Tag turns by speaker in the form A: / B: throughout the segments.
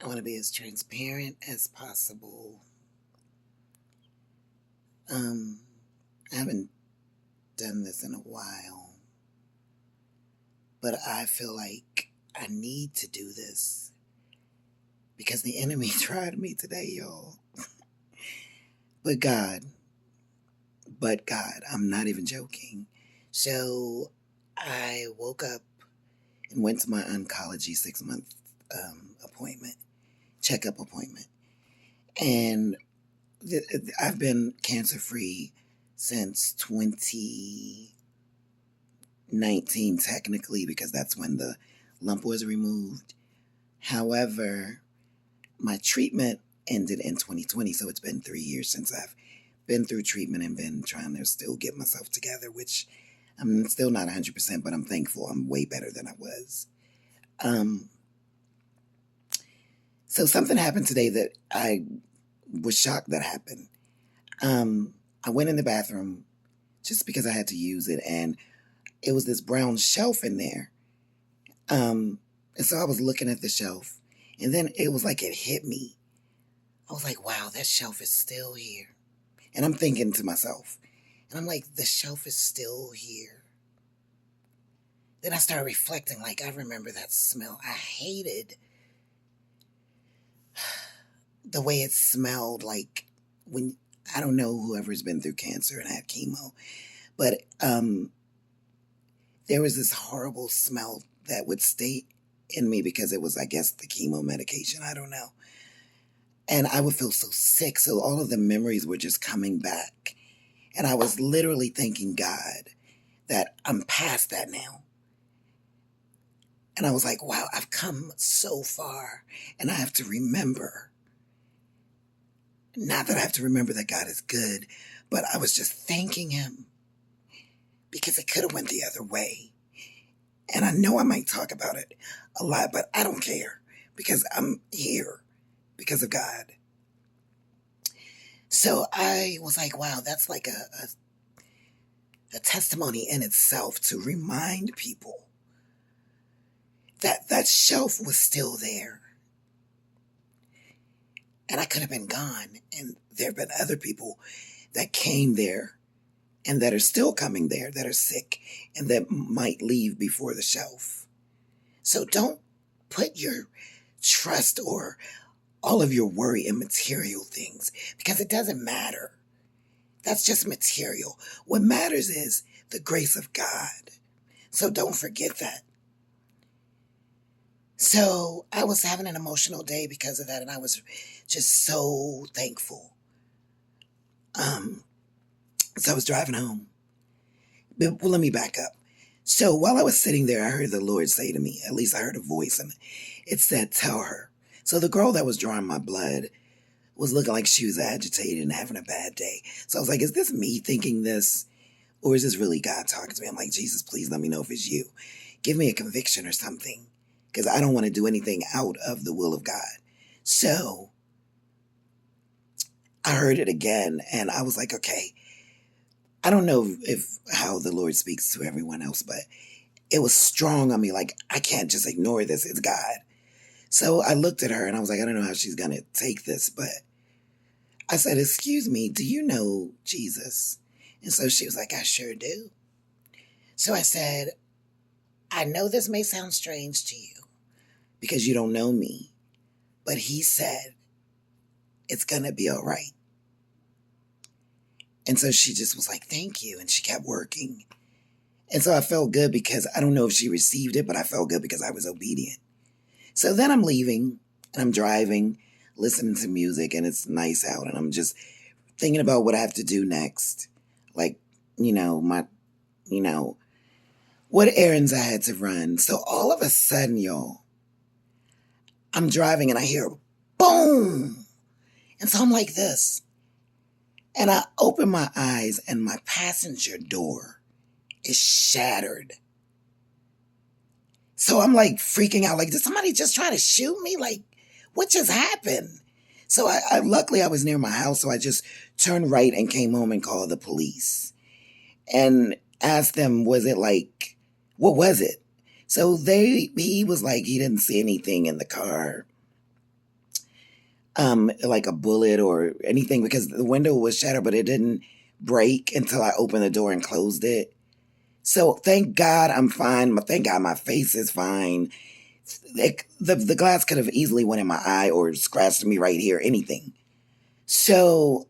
A: I want to be as transparent as possible. Um, I haven't done this in a while, but I feel like I need to do this because the enemy tried me today, y'all. But God, but God, I'm not even joking. So I woke up and went to my oncology 6 month appointment, checkup appointment. And I've been cancer free since 2019, technically, because that's when the lump was removed. However, my treatment ended in 2020, so it's been 3 years since I've been through treatment and been trying to still get myself together, which I'm still not 100%, but I'm thankful I'm way better than I was. Um, so something happened today that I was shocked that happened. I went in the bathroom just because I had to use it, and it was this brown shelf in there. And so I was looking at the shelf, and then it was like it hit me. I was like, wow, that shelf is still here. And I'm thinking to myself, and I'm like, the shelf is still here. Then I started reflecting, like, I remember that smell. I hated the way it smelled, like when, I don't know whoever's been through cancer and had chemo, but there was this horrible smell that would stay in me because it was, I guess, the chemo medication. I don't know. And I would feel so sick. So all of the memories were just coming back. And I was literally thanking God that I'm past that now. And I was like, wow, I've come so far. And I have to remember, not that I have to remember that God is good, but I was just thanking him because it could have went the other way. And I know I might talk about it a lot, but I don't care because I'm here because of God. So I was like, wow, that's like a testimony in itself to remind people that that shelf was still there. And I could have been gone. And there have been other people that came there and that are still coming there that are sick and that might leave before the shelf. So don't put your trust or all of your worry in material things because it doesn't matter. That's just material. What matters is the grace of God. So don't forget that. So I was having an emotional day because of that, and I was just so thankful. Um, so I was driving home. But, well, let me back up. So while I was sitting there, I heard the Lord say to me, at least I heard a voice, and it said, tell her. So the girl that was drawing my blood was looking like she was agitated and having a bad day. So I was like, is this me thinking this? Or is this really God talking to me? I'm like, Jesus, please let me know if it's you. Give me a conviction or something because I don't want to do anything out of the will of God. So I heard it again and I was like, okay, I don't know if how the Lord speaks to everyone else, but it was strong on me. Like, I can't just ignore this. It's God. So I looked at her and I was like, I don't know how she's going to take this, but I said, excuse me, do you know Jesus? And so she was like, I sure do. So I said, I know this may sound strange to you because you don't know me, but he said, it's going to be all right. And so she just was like, thank you. And she kept working. And so I felt good because I don't know if she received it, but I felt good because I was obedient. So then I'm leaving and I'm driving, listening to music, and it's nice out. And I'm just thinking about what I have to do next. Like, you know, what errands I had to run. So all of a sudden, y'all, I'm driving and I hear boom. And so I'm like this. And I open my eyes and my passenger door is shattered. So I'm like freaking out. Like, did somebody just try to shoot me? Like, what just happened? So I luckily I was near my house. So I just turned right and came home and called the police and asked them, was it like, what was it? So he was like, he didn't see anything in the car. like a bullet or anything, because the window was shattered, but it didn't break until I opened the door and closed it. So thank God I'm fine. Thank God my face is fine. The glass could have easily went in my eye or scratched me right here, anything. So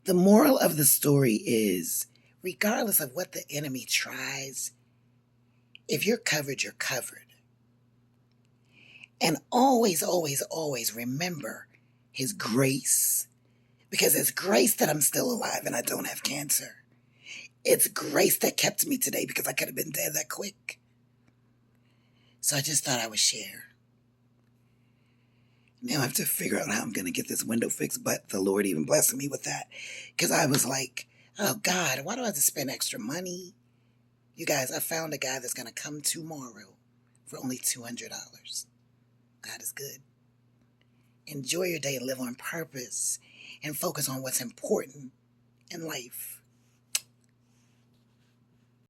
A: the moral of the story is, regardless of what the enemy tries, if you're covered, you're covered. And always, always, always remember his grace. Because it's grace that I'm still alive and I don't have cancer. It's grace that kept me today, because I could have been dead that quick. So I just thought I would share. Now I have to figure out how I'm going to get this window fixed, but the Lord even blessed me with that. Because I was like, oh God, why do I have to spend extra money? You guys, I found a guy that's going to come tomorrow for only $200. God is good. Enjoy your day and live on purpose and focus on what's important in life.